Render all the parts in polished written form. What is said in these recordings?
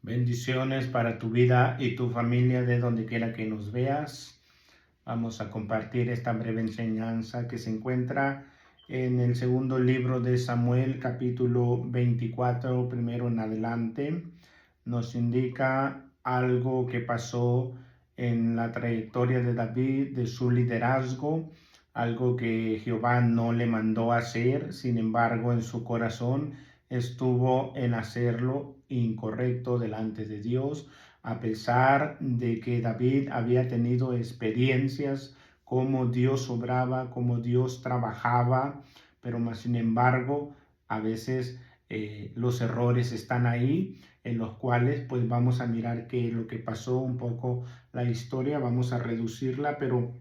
Bendiciones para tu vida y tu familia de donde quiera que nos veas. Vamos a compartir esta breve enseñanza que se encuentra en el segundo libro de Samuel, capítulo 24, primero en adelante. Nos indica algo que pasó en la trayectoria de David, de su liderazgo, algo que Jehová no le mandó hacer, sin embargo en su corazón estuvo en hacerlo incorrecto delante de Dios, a pesar de que David había tenido experiencias cómo Dios obraba, cómo Dios trabajaba, pero más sin embargo a veces los errores están ahí, en los cuales pues vamos a mirar qué lo que pasó, un poco la historia, vamos a reducirla, pero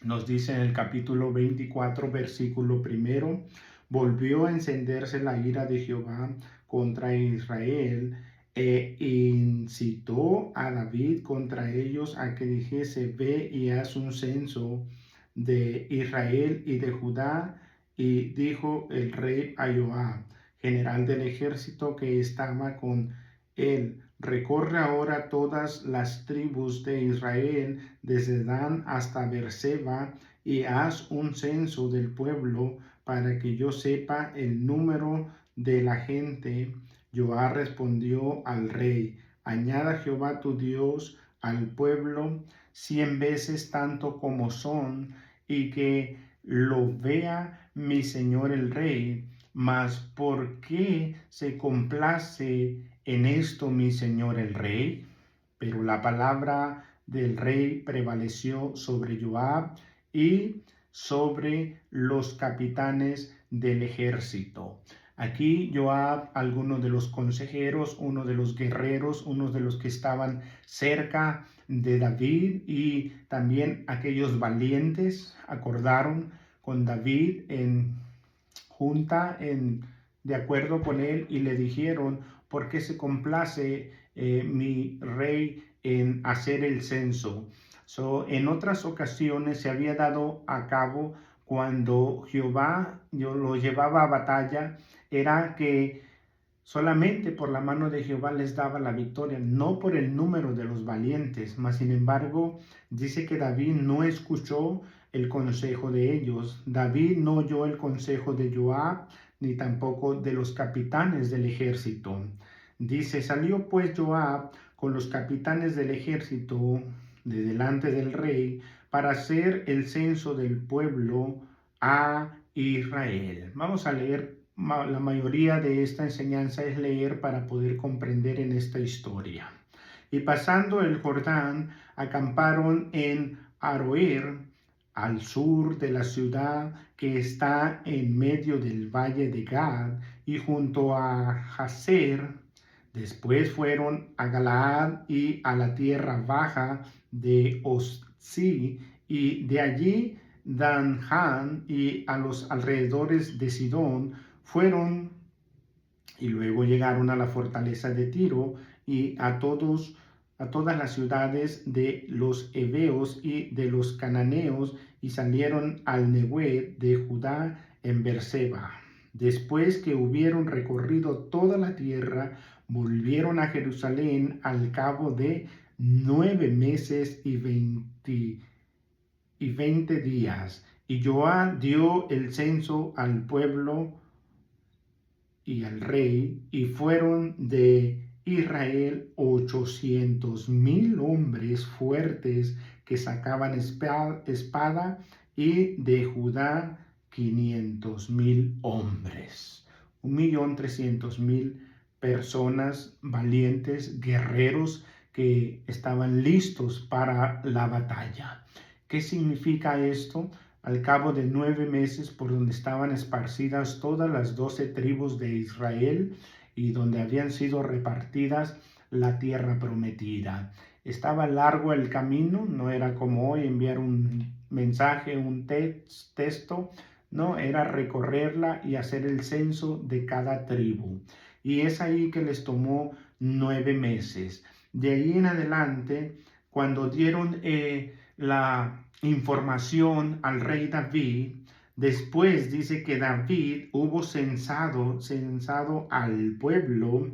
nos dice en el capítulo 24, versículo primero: volvió a encenderse la ira de Jehová contra Israel e incitó a David contra ellos a que dijese: ve y haz un censo de Israel y de Judá. Y dijo el rey a Joab, general del ejército que estaba con él: recorre ahora todas las tribus de Israel, desde Dan hasta Beerseba, y haz un censo del pueblo para que yo sepa el número de la gente. Joab respondió al rey: añada Jehová tu Dios al pueblo 100 veces tanto como son, y que lo vea mi señor el rey. Mas ¿por qué se complace en esto mi señor el rey? Pero la palabra del rey prevaleció sobre Joab y sobre los capitanes del ejército. Aquí Joab, algunos de los consejeros, uno de los guerreros, unos de los que estaban cerca de David, y también aquellos valientes acordaron con David en junta, de acuerdo con él, y le dijeron: ¿por qué se complace mi rey en hacer el censo? En otras ocasiones se había dado a cabo cuando Jehová lo llevaba a batalla, era que solamente por la mano de Jehová les daba la victoria, no por el número de los valientes. Mas sin embargo, dice que David no escuchó el consejo de ellos. David no oyó el consejo de Joab, ni tampoco de los capitanes del ejército. Dice: salió pues Joab con los capitanes del ejército de delante del rey para hacer el censo del pueblo a Israel. Vamos a leer. La mayoría de esta enseñanza es leer para poder comprender en esta historia. Y pasando el Jordán, acamparon en Aroer, al sur de la ciudad que está en medio del valle de Gad, y junto a Jazer. Después fueron a Galaad y a la tierra baja de Oszi, y de allí Danján y a los alrededores de Sidón fueron, y luego llegaron a la fortaleza de Tiro y a todas las ciudades de los heveos y de los cananeos, y salieron al Negueb de Judá en Beerseba. Después que hubieron recorrido toda la tierra, volvieron a Jerusalén al cabo de 9 meses y 20 días. Y Joab dio el censo al pueblo y al rey, y fueron de Israel 800,000 hombres fuertes que sacaban espada, y de Judá 500,000 hombres. 1,300,000 personas valientes, guerreros que estaban listos para la batalla. ¿Qué significa esto? Al cabo de 9 meses, por donde estaban esparcidas todas las 12 tribus de Israel, y donde habían sido repartidas la tierra prometida. Estaba largo el camino, no era como hoy enviar un mensaje, un texto, no, era recorrerla y hacer el censo de cada tribu. Y es ahí que les tomó 9 meses. De ahí en adelante, cuando dieron la información al rey David, después dice que David hubo censado al pueblo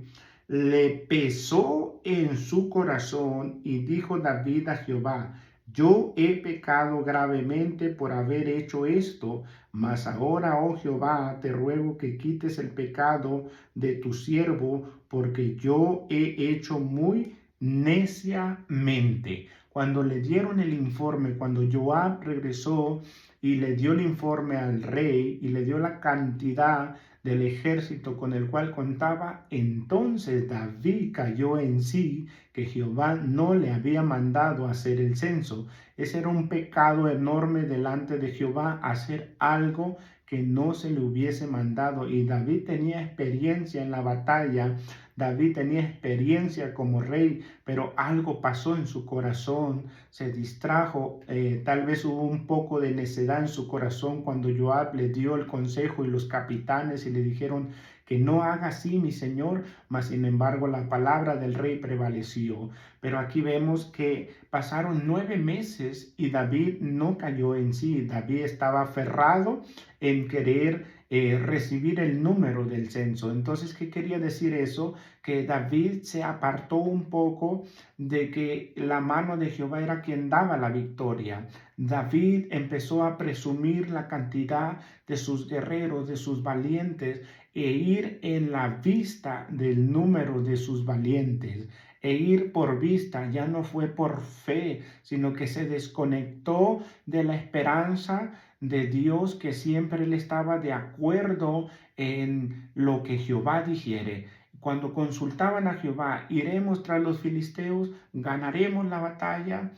le pesó en su corazón y dijo David a Jehová: yo he pecado gravemente por haber hecho esto, mas ahora, oh Jehová, te ruego que quites el pecado de tu siervo, porque yo he hecho muy neciamente. Cuando le dieron el informe, cuando Joab regresó y le dio el informe al rey y le dio la cantidad del ejército con el cual contaba, entonces David cayó en sí que Jehová no le había mandado hacer el censo. Ese era un pecado enorme delante de Jehová, hacer algo que no se le hubiese mandado. Y David tenía experiencia en la batalla, David tenía experiencia como rey, pero algo pasó en su corazón, se distrajo, tal vez hubo un poco de necedad en su corazón cuando Joab le dio el consejo y los capitanes y le dijeron que no haga así, mi señor, mas sin embargo la palabra del rey prevaleció. Pero aquí vemos que pasaron 9 meses y David no cayó en sí. David estaba aferrado en querer recibir el número del censo. Entonces, ¿qué quería decir eso? Que David se apartó un poco de que la mano de Jehová era quien daba la victoria. David empezó a presumir la cantidad de sus guerreros, de sus valientes, e ir en la vista del número de sus valientes. E ir por vista, ya no fue por fe, sino que se desconectó de la esperanza de Dios, que siempre él estaba de acuerdo en lo que Jehová dijere. Cuando consultaban a Jehová, iremos tras los filisteos, ganaremos la batalla.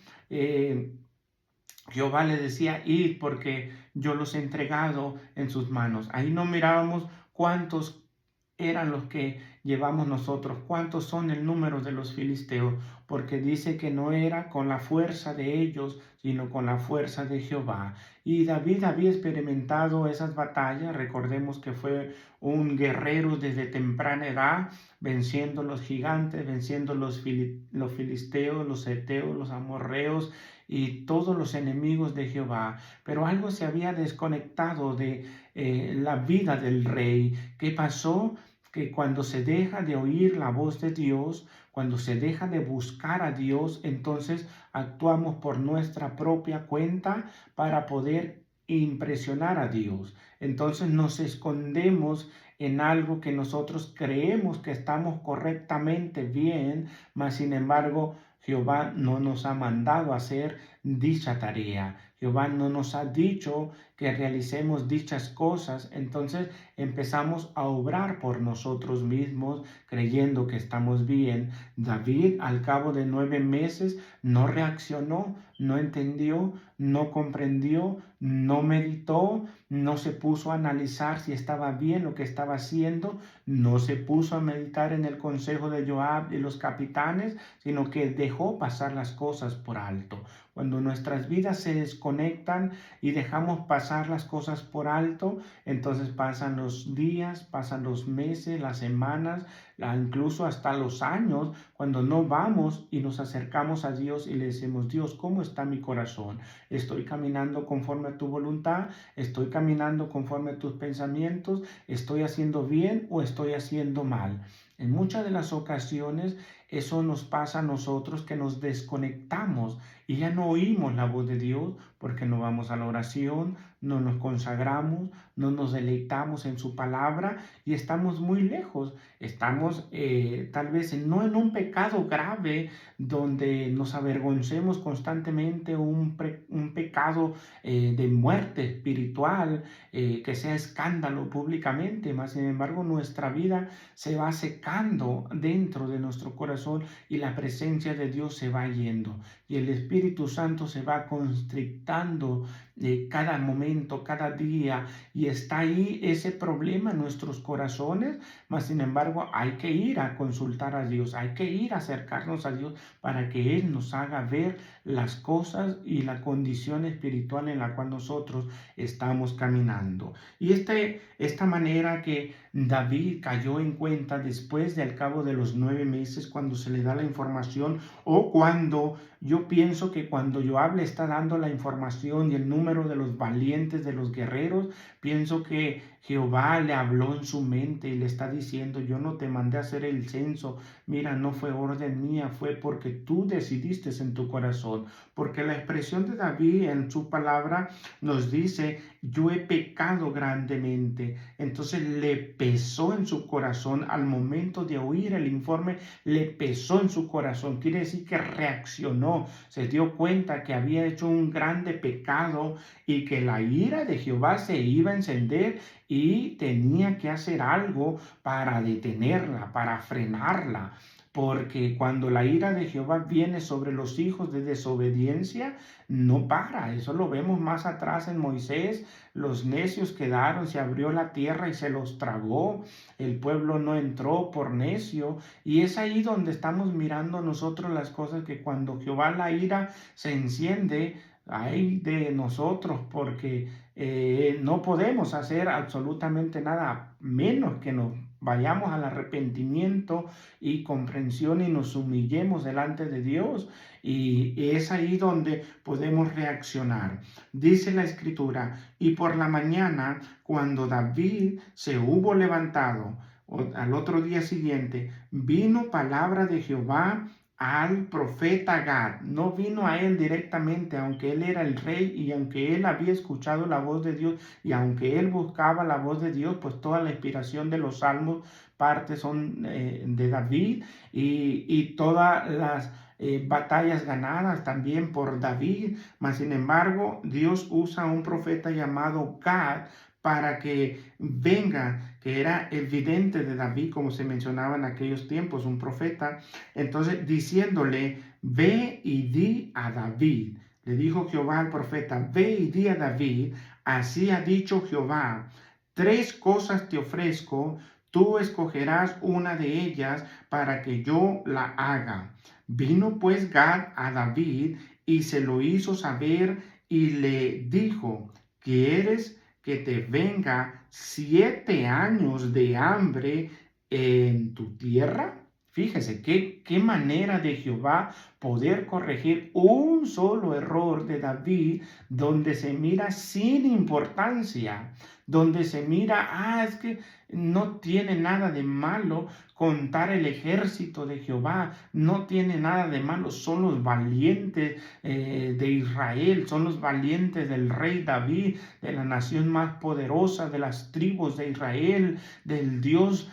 Jehová le decía: id, porque yo los he entregado en sus manos. Ahí no mirábamos cuántos eran los que llevamos nosotros, cuántos son el número de los filisteos, porque dice que no era con la fuerza de ellos, sino con la fuerza de Jehová. Y David había experimentado esas batallas. Recordemos que fue un guerrero desde temprana edad, venciendo los gigantes, venciendo los filisteos, los heteos, los amorreos y todos los enemigos de Jehová. Pero algo se había desconectado de la vida del rey. ¿Qué pasó? Que cuando se deja de oír la voz de Dios, cuando se deja de buscar a Dios, entonces actuamos por nuestra propia cuenta para poder impresionar a Dios. Entonces nos escondemos en algo que nosotros creemos que estamos correctamente bien, mas sin embargo Jehová no nos ha mandado a hacer dicha tarea. Jehová no nos ha dicho que realicemos dichas cosas. Entonces empezamos a obrar por nosotros mismos, creyendo que estamos bien. David, al cabo de 9 meses, no reaccionó, no entendió, no comprendió, no meditó, no se puso a analizar si estaba bien lo que estaba haciendo, no se puso a meditar en el consejo de Joab y los capitanes, sino que dejó pasar las cosas por alto. Cuando nuestras vidas se desconectan y dejamos pasar las cosas por alto, entonces pasan los días, pasan los meses, las semanas, incluso hasta los años, cuando no vamos y nos acercamos a Dios y le decimos: Dios, ¿cómo está mi corazón? ¿Estoy caminando conforme a tu voluntad? ¿Estoy caminando conforme a tus pensamientos? ¿Estoy haciendo bien o estoy haciendo mal? En muchas de las ocasiones eso nos pasa a nosotros, que nos desconectamos y ya no oímos la voz de Dios porque no vamos a la oración, no nos consagramos, no nos deleitamos en su palabra y estamos muy lejos. Estamos tal vez no en un pecado grave donde nos avergoncemos constantemente, un pecado de muerte espiritual, que sea escándalo públicamente, mas sin embargo nuestra vida se va secando dentro de nuestro corazón y la presencia de Dios se va yendo y el Espíritu Santo se va constrictando cada momento, cada día, y está ahí ese problema en nuestros corazones, mas sin embargo hay que ir a consultar a Dios, hay que ir a acercarnos a Dios para que Él nos haga ver las cosas y la condición espiritual en la cual nosotros estamos caminando. Y esta manera que David cayó en cuenta después de al cabo de los 9 meses, cuando se le da la información, o cuando yo pienso que cuando Joab le está dando la información y el número de los valientes, de los guerreros, pienso que Jehová le habló en su mente y le está diciendo, yo no te mandé a hacer el censo, mira, no fue orden mía, fue porque tú decidiste en tu corazón, porque la expresión de David en su palabra nos dice, yo he pecado grandemente. Entonces le pesó en su corazón al momento de oír el informe, le pesó en su corazón, quiere decir que reaccionó, se dio cuenta que había hecho un grande pecado y que la ira de Jehová se iba a encender y tenía que hacer algo para detenerla, para frenarla. Porque cuando la ira de Jehová viene sobre los hijos de desobediencia, no para. Eso lo vemos más atrás en Moisés. Los necios quedaron, se abrió la tierra y se los tragó. El pueblo no entró por necio. Y es ahí donde estamos mirando nosotros las cosas, que cuando Jehová la ira se enciende, ay de nosotros, porque no podemos hacer absolutamente nada menos que nos vayamos al arrepentimiento y comprensión y nos humillemos delante de Dios, y es ahí donde podemos reaccionar. Dice la escritura, y por la mañana, cuando David se hubo levantado, al otro día siguiente, vino palabra de Jehová al profeta Gad. No vino a él directamente, aunque él era el rey y aunque él había escuchado la voz de Dios y aunque él buscaba la voz de Dios, pues toda la inspiración de los salmos partes son de David, y todas las batallas ganadas también por David. Mas sin embargo, Dios usa a un profeta llamado Gad para que venga, que era el vidente de David, como se mencionaba en aquellos tiempos, un profeta. Entonces, diciéndole, ve y di a David. Le dijo Jehová al profeta, ve y di a David, así ha dicho Jehová, tres cosas te ofrezco, tú escogerás una de ellas para que yo la haga. Vino pues Gad a David y se lo hizo saber y le dijo, ¿quieres que te venga 7 años de hambre en tu tierra? Fíjese qué manera de Jehová poder corregir un solo error de David, donde se mira sin importancia, donde se mira, es que no tiene nada de malo contar el ejército de Jehová, no tiene nada de malo, son los valientes de Israel, son los valientes del rey David, de la nación más poderosa de las tribus de Israel, del Dios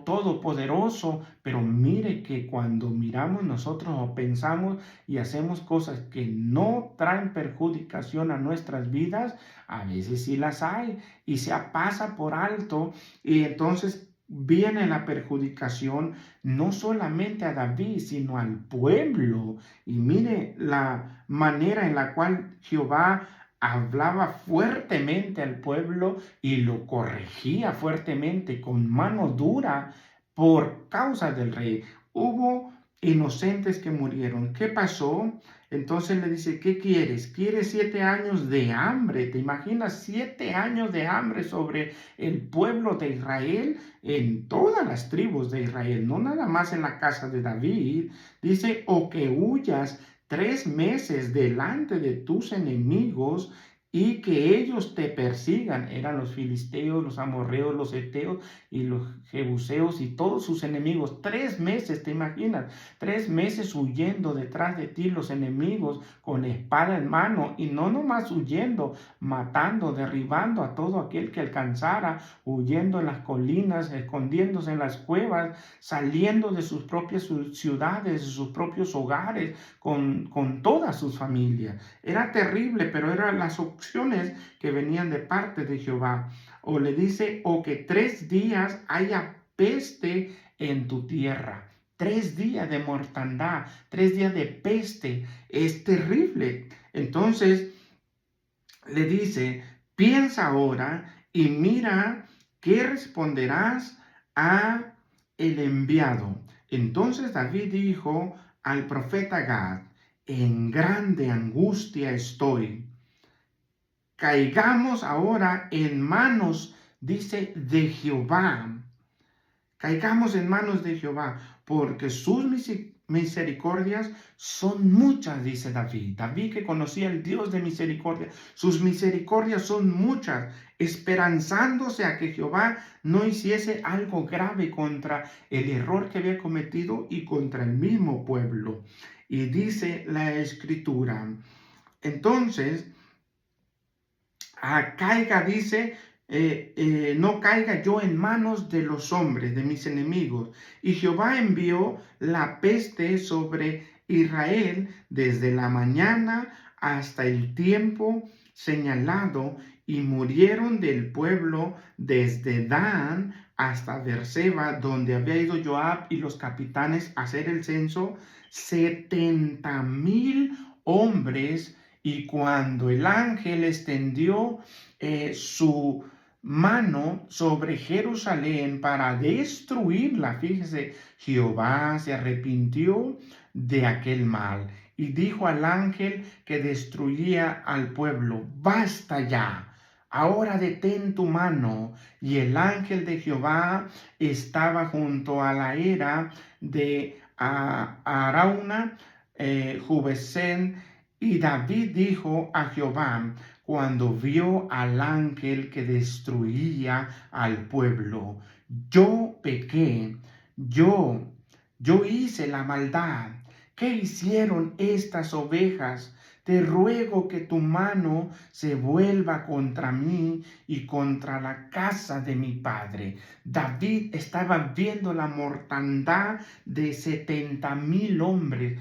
todopoderoso. Pero mire que cuando miramos nosotros o pensamos y hacemos cosas que no traen perjudicación a nuestras vidas, a veces sí las hay y se pasa por alto, y entonces viene la perjudicación no solamente a David, sino al pueblo. Y mire la manera en la cual Jehová hablaba fuertemente al pueblo y lo corregía fuertemente con mano dura por causa del rey. Hubo inocentes que murieron. ¿Qué pasó? Entonces le dice, ¿qué quieres? ¿Quieres 7 años de hambre? ¿Te imaginas 7 años de hambre sobre el pueblo de Israel? En todas las tribus de Israel, no nada más en la casa de David. Dice, o que huyas 3 meses delante de tus enemigos y que ellos te persigan. Eran los filisteos, los amorreos, los heteos y los jebuseos y todos sus enemigos. 3 meses, ¿te imaginas? 3 meses huyendo detrás de ti los enemigos con espada en mano, y no nomás huyendo, matando, derribando a todo aquel que alcanzara, huyendo en las colinas, escondiéndose en las cuevas, saliendo de sus propias ciudades, de sus propios hogares, con todas sus familias. Era terrible, pero eran las opciones que venían de parte de Jehová. O le dice, o que 3 días haya peste en tu tierra. 3 días de mortandad, 3 días de peste. Es terrible. Entonces le dice, piensa ahora y mira qué responderás a el enviado. Entonces David dijo al profeta Gad, en grande angustia estoy. Caigamos ahora en manos, dice, de Jehová. Caigamos en manos de Jehová, porque sus misericordias son muchas, dice David. David que conocía al Dios de misericordia. Sus misericordias son muchas, esperanzándose a que Jehová no hiciese algo grave contra el error que había cometido y contra el mismo pueblo. Y dice la Escritura, entonces, caiga, dice, no caiga yo en manos de los hombres, de mis enemigos. Y Jehová envió la peste sobre Israel desde la mañana hasta el tiempo señalado, y murieron del pueblo desde Dan hasta Beerseba, donde había ido Joab y los capitanes a hacer el censo, 70,000 hombres. Y cuando el ángel extendió su mano sobre Jerusalén para destruirla, fíjese, Jehová se arrepintió de aquel mal y dijo al ángel que destruía al pueblo: basta ya, ahora detén tu mano. Y el ángel de Jehová estaba junto a la era de Arauna, Jubesen. Y David dijo a Jehová cuando vio al ángel que destruía al pueblo: yo pequé, yo, yo hice la maldad. ¿Qué hicieron estas ovejas? Te ruego que tu mano se vuelva contra mí y contra la casa de mi padre. David estaba viendo la mortandad de 70,000 hombres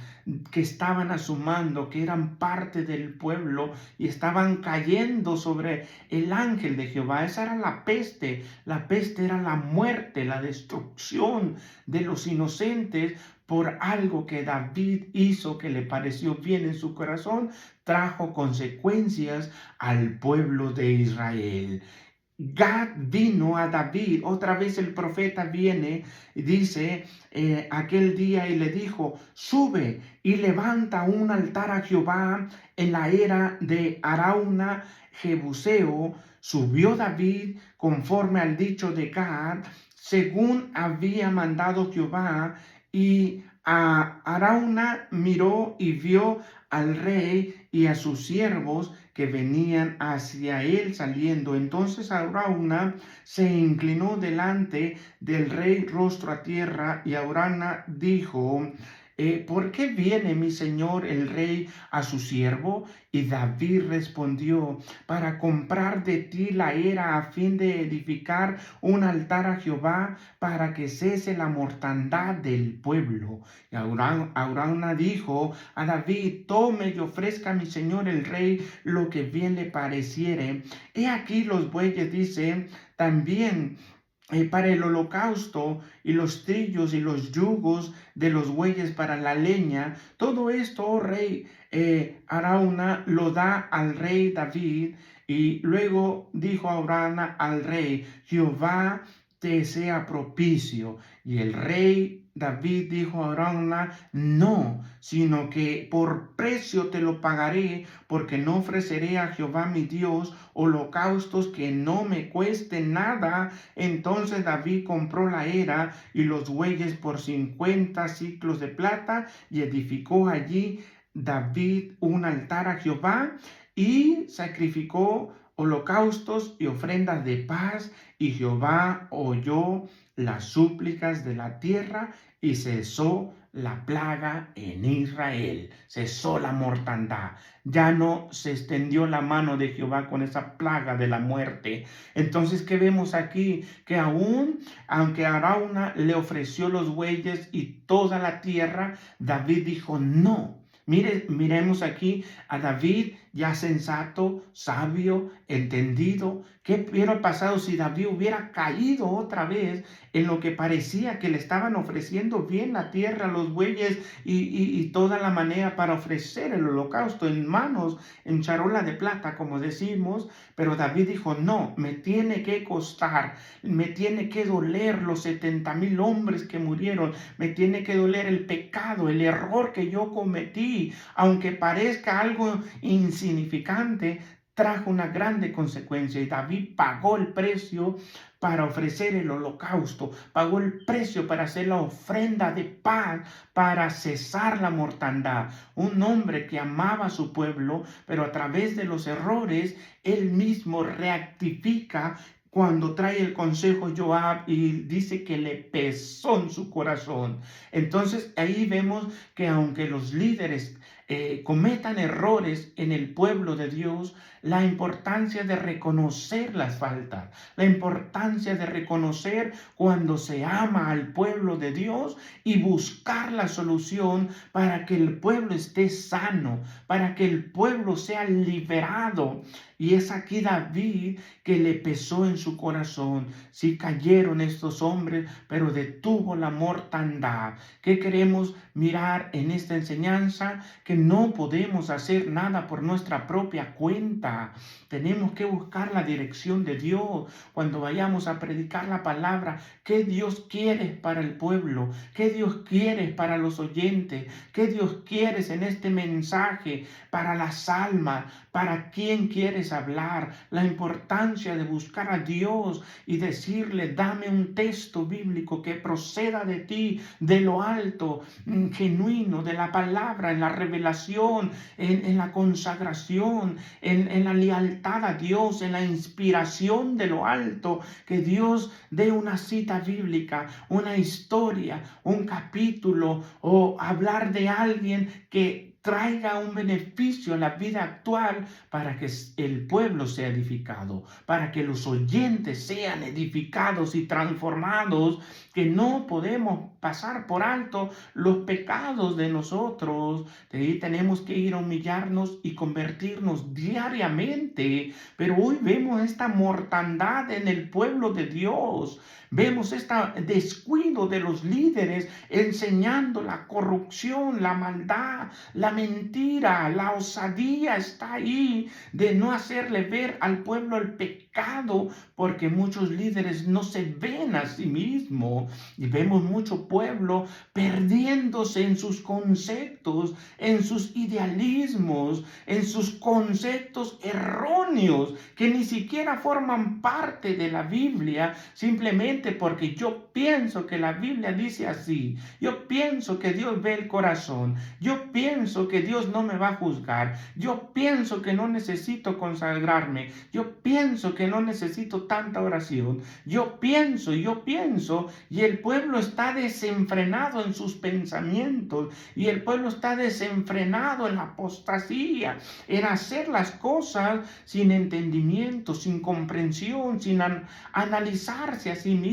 que estaban a su mando, que eran parte del pueblo y estaban cayendo sobre el ángel de Jehová. Esa era la peste. La peste era la muerte, la destrucción de los inocentes por algo que David hizo que le pareció bien en su corazón, trajo consecuencias al pueblo de Israel. Gad vino a David, otra vez el profeta viene y dice aquel día y le dijo: sube y levanta un altar a Jehová en la era de Arauna Jebuseo. Subió David conforme al dicho de Gad, según había mandado Jehová, y a Arauna miró y vio al rey y a sus siervos que venían hacia él saliendo. Entonces Arauna se inclinó delante del rey rostro a tierra, y Arauna dijo: ¿por qué viene mi señor el rey a su siervo? Y David respondió: para comprar de ti la era, a fin de edificar un altar a Jehová, para que cese la mortandad del pueblo. Y Arauna dijo a David: tome y ofrezca a mi señor el rey lo que bien le pareciere. He aquí los bueyes, dice, también para el holocausto, y los trillos y los yugos de los bueyes para la leña. Todo esto, oh rey, Arauna lo da al rey David. Y luego dijo Arauna al rey: Jehová te sea propicio. Y el rey David dijo a Arauna: no, sino que por precio te lo pagaré, porque no ofreceré a Jehová mi Dios holocaustos que no me cuesten nada. Entonces David compró la era y los bueyes por 50 siclos de plata, y edificó allí David un altar a Jehová, y sacrificó holocaustos y ofrendas de paz. Y Jehová oyó las súplicas de la tierra, y cesó la plaga en Israel, cesó la mortandad. Ya no se extendió la mano de Jehová con esa plaga de la muerte. Entonces, ¿qué vemos aquí? Que aunque Arauna le ofreció los bueyes y toda la tierra, David dijo no. Miremos aquí a David ya sensato, sabio, entendido. ¿Qué hubiera pasado si David hubiera caído otra vez en lo que parecía que le estaban ofreciendo bien la tierra, los bueyes y toda la manera para ofrecer el holocausto en manos, en charola de plata, como decimos? Pero David dijo: no, me tiene que costar, me tiene que doler los 70,000 hombres que murieron, me tiene que doler el pecado, el error que yo cometí, aunque parezca algo insignificante. trajo una grande consecuencia y David pagó el precio para ofrecer el holocausto, pagó el precio para hacer la ofrenda de paz, para cesar la mortandad. Un hombre que amaba a su pueblo, pero a través de los errores, él mismo rectifica cuando trae el consejo Joab y dice que le pesó en su corazón. Entonces ahí vemos que aunque los líderes cometan errores en el pueblo de Dios, la importancia de reconocer las faltas, la importancia de reconocer cuando se ama al pueblo de Dios y buscar la solución para que el pueblo esté sano, para que el pueblo sea liberado. Y es aquí David que le pesó en su corazón. Sí cayeron estos hombres, pero detuvo la mortandad. ¿Qué queremos mirar en esta enseñanza? Que no podemos hacer nada por nuestra propia cuenta. Tenemos que buscar la dirección de Dios cuando vayamos a predicar la palabra. ¿Qué Dios quiere para el pueblo? ¿Qué Dios quiere para los oyentes? ¿Qué Dios quiere en este mensaje para las almas? ¿Para quién quieres hablar? La importancia de buscar a Dios y decirle, dame un texto bíblico que proceda de ti, de lo alto, genuino, de la palabra, en la revelación, en la consagración, en la lealtad a Dios, en la inspiración de lo alto, que Dios dé una cita bíblica, una historia, un capítulo o hablar de alguien que traiga un beneficio a la vida actual para que el pueblo sea edificado, para que los oyentes sean edificados y transformados, que no podemos pasar por alto los pecados de nosotros. De ahí tenemos que ir a humillarnos y convertirnos diariamente, pero hoy vemos esta mortandad en el pueblo de Dios. Vemos este descuido de los líderes enseñando la corrupción, la maldad, la mentira, la osadía está ahí de no hacerle ver al pueblo el pecado, porque muchos líderes no se ven a sí mismos y vemos mucho pueblo perdiéndose en sus conceptos, en sus idealismos, en sus conceptos erróneos que ni siquiera forman parte de la Biblia, simplemente porque yo pienso que la Biblia dice así, yo pienso que Dios ve el corazón, yo pienso que Dios no me va a juzgar, yo pienso que no necesito consagrarme, yo pienso que no necesito tanta oración, yo pienso, y el pueblo está desenfrenado en sus pensamientos, y el pueblo está desenfrenado en la apostasía, en hacer las cosas sin entendimiento, sin comprensión, sin analizarse a sí mismo,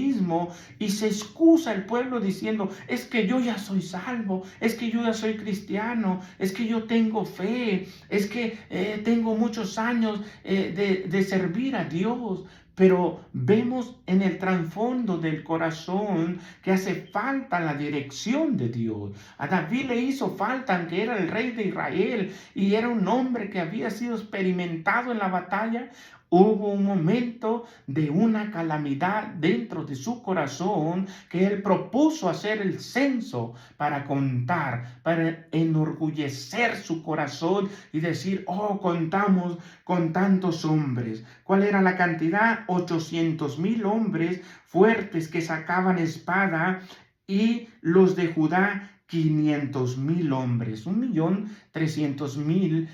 y se excusa el pueblo diciendo, es que yo ya soy salvo, es que yo ya soy cristiano, es que yo tengo fe, es que tengo muchos años de servir a Dios. Pero vemos en el trasfondo del corazón que hace falta la dirección de Dios. A David le hizo falta, aunque era el rey de Israel y era un hombre que había sido experimentado en la batalla. Hubo un momento de una calamidad dentro de su corazón que él propuso hacer el censo para contar, para enorgullecer su corazón y decir, oh, contamos con tantos hombres. ¿Cuál era la cantidad? 800,000 hombres fuertes que sacaban espada, y los de Judá 500,000 hombres, 1,300,000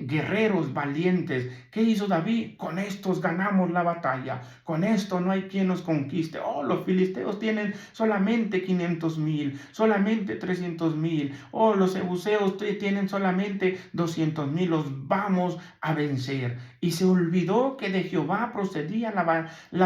guerreros valientes. ¿Qué hizo David? Con estos ganamos la batalla, con esto no hay quien nos conquiste. Oh, los filisteos tienen solamente 500,000, solamente 300,000. Oh, los jebuseos tienen solamente 200,000, los vamos a vencer. Y se olvidó que de Jehová procedía la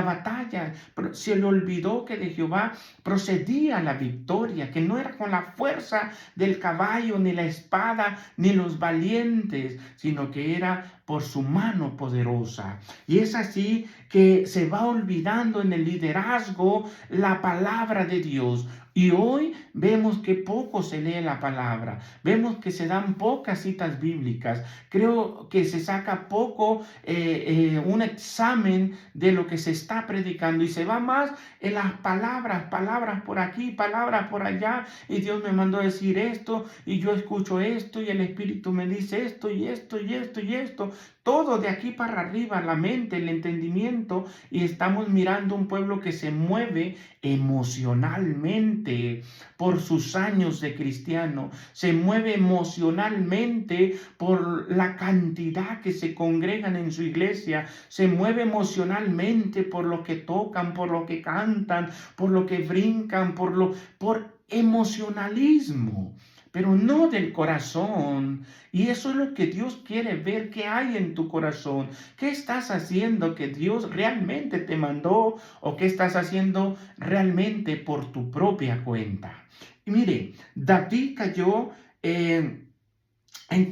batalla, se le olvidó que de Jehová procedía la victoria, que no era con la fuerza del caballo, ni la espada, ni los valientes, sino que era por su mano poderosa. Y es así que se va olvidando en el liderazgo la palabra de Dios. Y hoy vemos que poco se lee la palabra, vemos que se dan pocas citas bíblicas, creo que se saca poco un examen de lo que se está predicando y se va más en las palabras por aquí, palabras por allá, y Dios me mandó a decir esto y yo escucho esto y el Espíritu me dice esto y esto y esto y esto, todo de aquí para arriba, la mente, el entendimiento, y estamos mirando un pueblo que se mueve emocionalmente por sus años de cristiano, se mueve emocionalmente por la cantidad que se congregan en su iglesia, se mueve emocionalmente por lo que tocan, por lo que cantan, por lo que brincan, por emocionalismo, pero no del corazón. Y eso es lo que Dios quiere ver, qué hay en tu corazón, qué estás haciendo que Dios realmente te mandó o qué estás haciendo realmente por tu propia cuenta. Y mire, David cayó en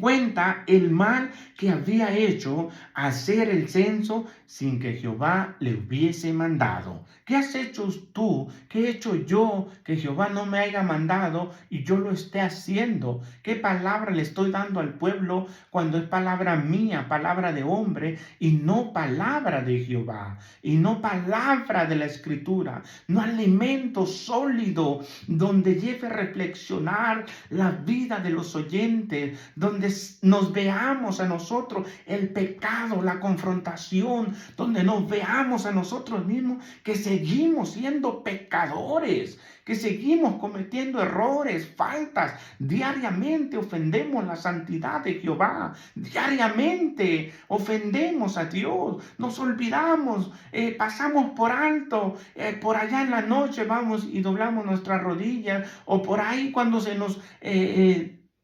cuenta el mal que había hecho, hacer el censo sin que Jehová le hubiese mandado. ¿Qué has hecho tú? ¿Qué he hecho yo que Jehová no me haya mandado y yo lo esté haciendo? ¿Qué palabra le estoy dando al pueblo cuando es palabra mía, palabra de hombre y no palabra de Jehová y no palabra de la Escritura, no alimento sólido donde lleve a reflexionar la vida de los oyentes, donde nos veamos a nosotros el pecado, la confrontación, donde nos veamos a nosotros mismos que seguimos siendo pecadores, que seguimos cometiendo errores, faltas, diariamente ofendemos la santidad de Jehová, diariamente ofendemos a Dios, nos olvidamos, pasamos por alto, por allá en la noche vamos y doblamos nuestras rodillas, o por ahí cuando se nos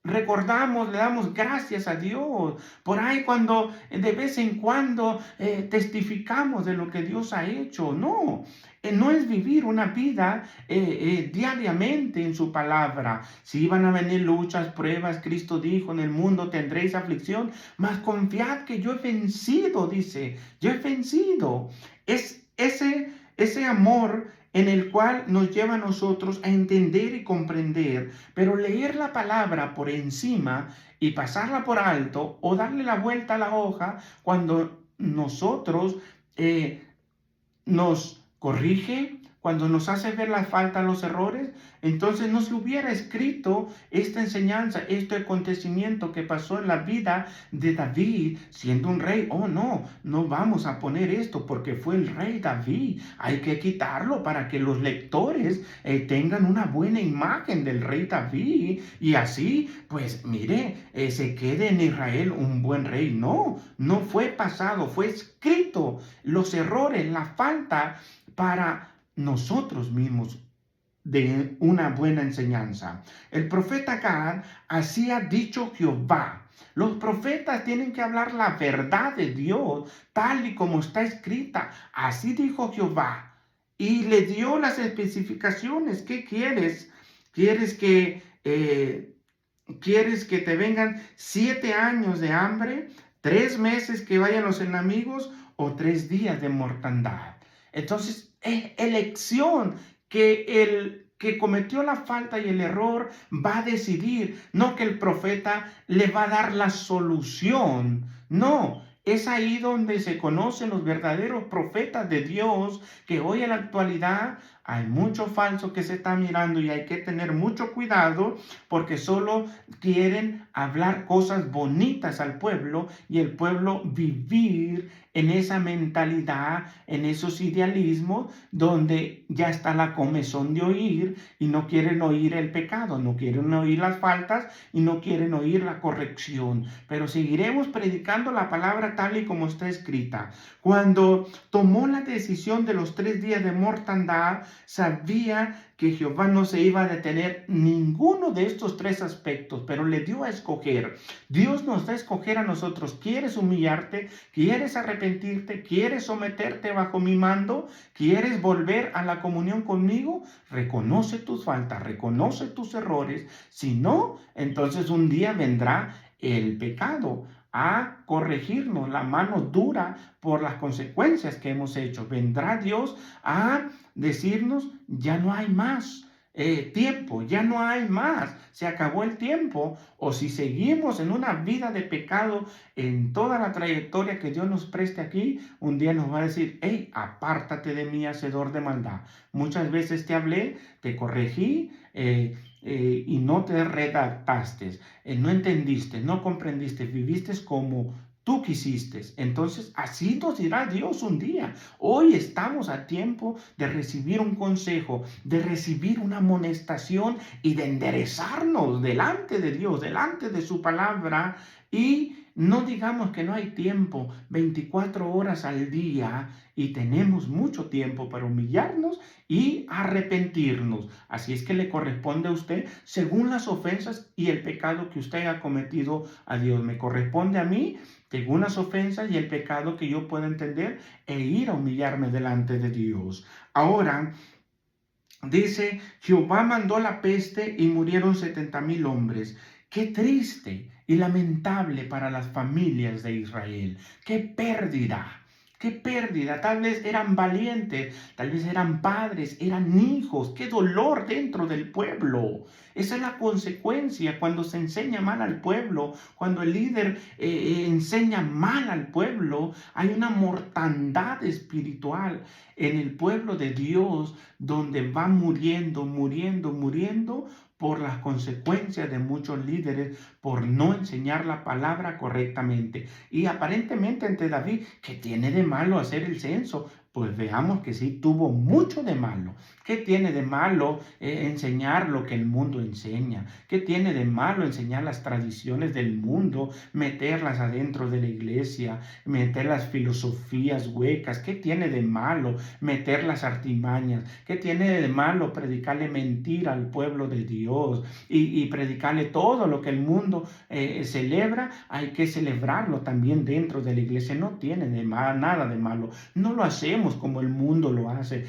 recordamos, le damos gracias a Dios. Por ahí cuando de vez en cuando testificamos de lo que Dios ha hecho. No, no es vivir una vida diariamente en su palabra. Si van a venir luchas, pruebas, Cristo dijo, en el mundo tendréis aflicción, mas confiad que yo he vencido, dice, yo he vencido. Es ese amor en el cual nos lleva a nosotros a entender y comprender, pero leer la palabra por encima y pasarla por alto o darle la vuelta a la hoja cuando nosotros nos corrige, cuando nos hace ver la falta, los errores, entonces no se hubiera escrito esta enseñanza, este acontecimiento que pasó en la vida de David siendo un rey. Oh, no, no vamos a poner esto porque fue el rey David. Hay que quitarlo para que los lectores tengan una buena imagen del rey David y así, pues mire, se quede en Israel un buen rey. No, no fue pasado, fue escrito los errores, la falta para nosotros mismos de una buena enseñanza. El profeta Gad así ha dicho Jehová. Los profetas tienen que hablar la verdad de Dios tal y como está escrita. Así dijo Jehová. Y le dio las especificaciones. ¿Qué quieres? ¿Quieres que te vengan 7 años de hambre? 3 meses que vayan los enemigos o 3 días de mortandad. Entonces, es elección que el que cometió la falta y el error va a decidir, no que el profeta le va a dar la solución. No, es ahí donde se conocen los verdaderos profetas de Dios, que hoy en la actualidad hay mucho falso que se está mirando y hay que tener mucho cuidado porque solo quieren hablar cosas bonitas al pueblo y el pueblo vivir en esa mentalidad, en esos idealismos donde ya está la comezón de oír y no quieren oír el pecado, no quieren oír las faltas y no quieren oír la corrección. Pero seguiremos predicando la palabra tal y como está escrita. Cuando tomó la decisión de los 3 días de mortandad, sabía que Jehová no se iba a detener ninguno de estos 3 aspectos, pero le dio a escoger. Dios nos da a escoger a nosotros. ¿Quieres humillarte? ¿Quieres arrepentirte? ¿Quieres someterte bajo mi mando? ¿Quieres volver a la comunión conmigo? Reconoce tus faltas, reconoce tus errores. Si no, entonces un día vendrá el pecado a corregirnos, la mano dura por las consecuencias que hemos hecho. Vendrá Dios a decirnos, ya no hay más tiempo, ya no hay más, se acabó el tiempo. O si seguimos en una vida de pecado en toda la trayectoria que Dios nos preste aquí, un día nos va a decir, hey, apártate de mí, hacedor de maldad. Muchas veces te hablé, te corregí, y no te redactaste, no entendiste, no comprendiste, viviste como tú quisiste. Entonces, así nos dirá Dios un día. Hoy estamos a tiempo de recibir un consejo, de recibir una amonestación y de enderezarnos delante de Dios, delante de su palabra. Y no digamos que no hay tiempo, 24 horas al día, y tenemos mucho tiempo para humillarnos y arrepentirnos. Así es que le corresponde a usted según las ofensas y el pecado que usted ha cometido a Dios. Me corresponde a mí según las ofensas y el pecado que yo pueda entender e ir a humillarme delante de Dios. Ahora, dice, Jehová mandó la peste y murieron 70,000 hombres. Qué triste y lamentable para las familias de Israel. Qué pérdida. Qué pérdida. Tal vez eran valientes, tal vez eran padres, eran hijos. Qué dolor dentro del pueblo. Esa es la consecuencia cuando se enseña mal al pueblo, cuando el líder enseña mal al pueblo. Hay una mortandad espiritual en el pueblo de Dios, donde van muriendo por las consecuencias de muchos líderes por no enseñar la palabra correctamente. Y aparentemente ante David, ¿qué tiene de malo hacer el censo? Pues veamos que sí tuvo mucho de malo. ¿Qué tiene de malo enseñar lo que el mundo enseña? ¿Qué tiene de malo enseñar las tradiciones del mundo, meterlas adentro de la iglesia, meter las filosofías huecas? ¿Qué tiene de malo meter las artimañas? ¿Qué tiene de malo predicarle mentira al pueblo de Dios y predicarle todo lo que el mundo celebra? Hay que celebrarlo también dentro de la iglesia. No tiene nada de malo. No lo hacemos como el mundo lo hace.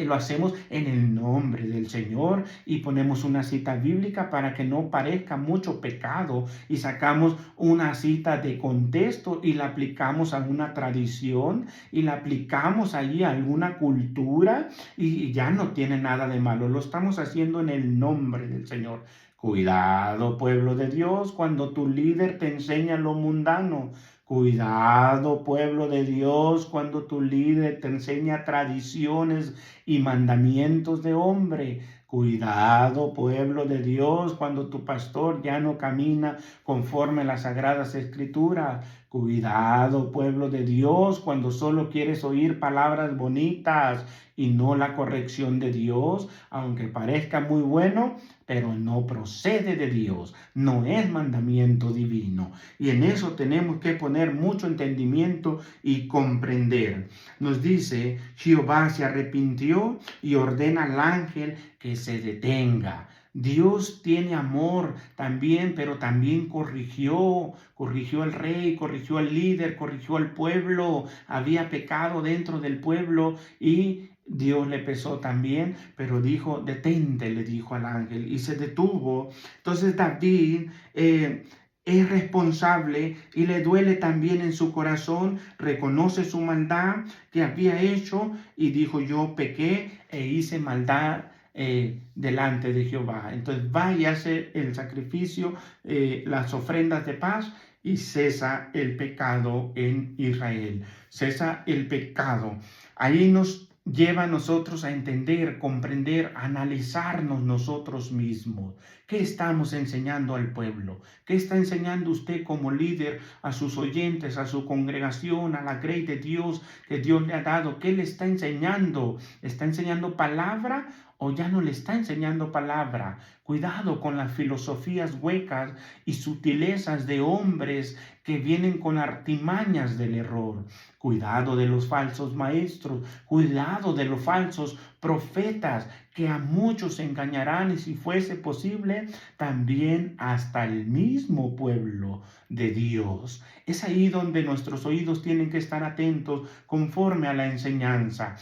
Lo hacemos en el nombre del Señor y ponemos una cita bíblica para que no parezca mucho pecado, y sacamos una cita de contexto y la aplicamos a una tradición y la aplicamos allí a alguna cultura, y ya no tiene nada de malo. Lo estamos haciendo en el nombre del Señor. Cuidado, pueblo de Dios, cuando tu líder te enseña lo mundano. Cuidado, pueblo de Dios, cuando tu líder te enseña tradiciones y mandamientos de hombre. Cuidado, pueblo de Dios, cuando tu pastor ya no camina conforme a las sagradas escrituras. Cuidado, pueblo de Dios, cuando solo quieres oír palabras bonitas y no la corrección de Dios, aunque parezca muy bueno, pero no procede de Dios, no es mandamiento divino. Y en eso tenemos que poner mucho entendimiento y comprender. Nos dice, Jehová se arrepintió y ordena al ángel que se detenga. Dios tiene amor también, pero también corrigió al rey, corrigió al líder, corrigió al pueblo. Había pecado dentro del pueblo y Dios le pesó también, pero dijo, detente, le dijo al ángel, y se detuvo. Entonces David es responsable y le duele también en su corazón, reconoce su maldad que había hecho y dijo, yo pequé e hice maldad delante de Jehová. Entonces va y hace el sacrificio, las ofrendas de paz, y cesa el pecado en Israel. Cesa el pecado. Ahí nos lleva a nosotros a entender, comprender, analizarnos nosotros mismos. ¿Qué estamos enseñando al pueblo? ¿Qué está enseñando usted como líder a sus oyentes, a su congregación, a la grey de Dios que Dios le ha dado? ¿Qué le está enseñando? ¿Está enseñando palabra o ya no le está enseñando palabra? Cuidado con las filosofías huecas y sutilezas de hombres que vienen con artimañas del error. Cuidado de los falsos maestros, cuidado de los falsos profetas que a muchos engañarán, y si fuese posible, también hasta el mismo pueblo de Dios. Es ahí donde nuestros oídos tienen que estar atentos conforme a la enseñanza.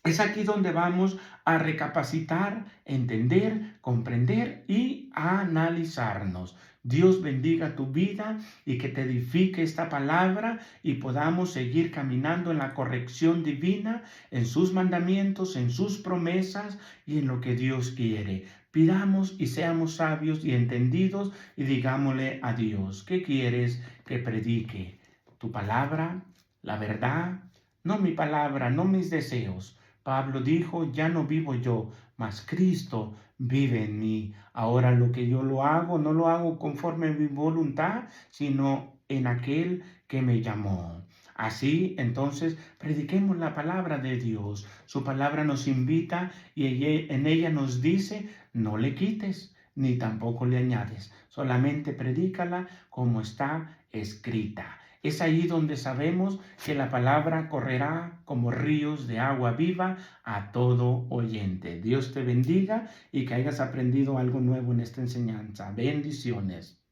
Es aquí donde vamos a recapacitar, entender, comprender y analizarnos. Dios bendiga tu vida y que te edifique esta palabra y podamos seguir caminando en la corrección divina, en sus mandamientos, en sus promesas y en lo que Dios quiere. Pidamos y seamos sabios y entendidos y digámosle a Dios, ¿qué quieres que predique? ¿Tu palabra? ¿La verdad? No mi palabra, no mis deseos. Pablo dijo, ya no vivo yo, mas Cristo vive en mí. Ahora lo que yo lo hago, no lo hago conforme a mi voluntad, sino en aquel que me llamó. Así, entonces, prediquemos la palabra de Dios. Su palabra nos invita y en ella nos dice, no le quites ni tampoco le añades. Solamente predícala como está escrita. Es ahí donde sabemos que la palabra correrá como ríos de agua viva a todo oyente. Dios te bendiga y que hayas aprendido algo nuevo en esta enseñanza. Bendiciones.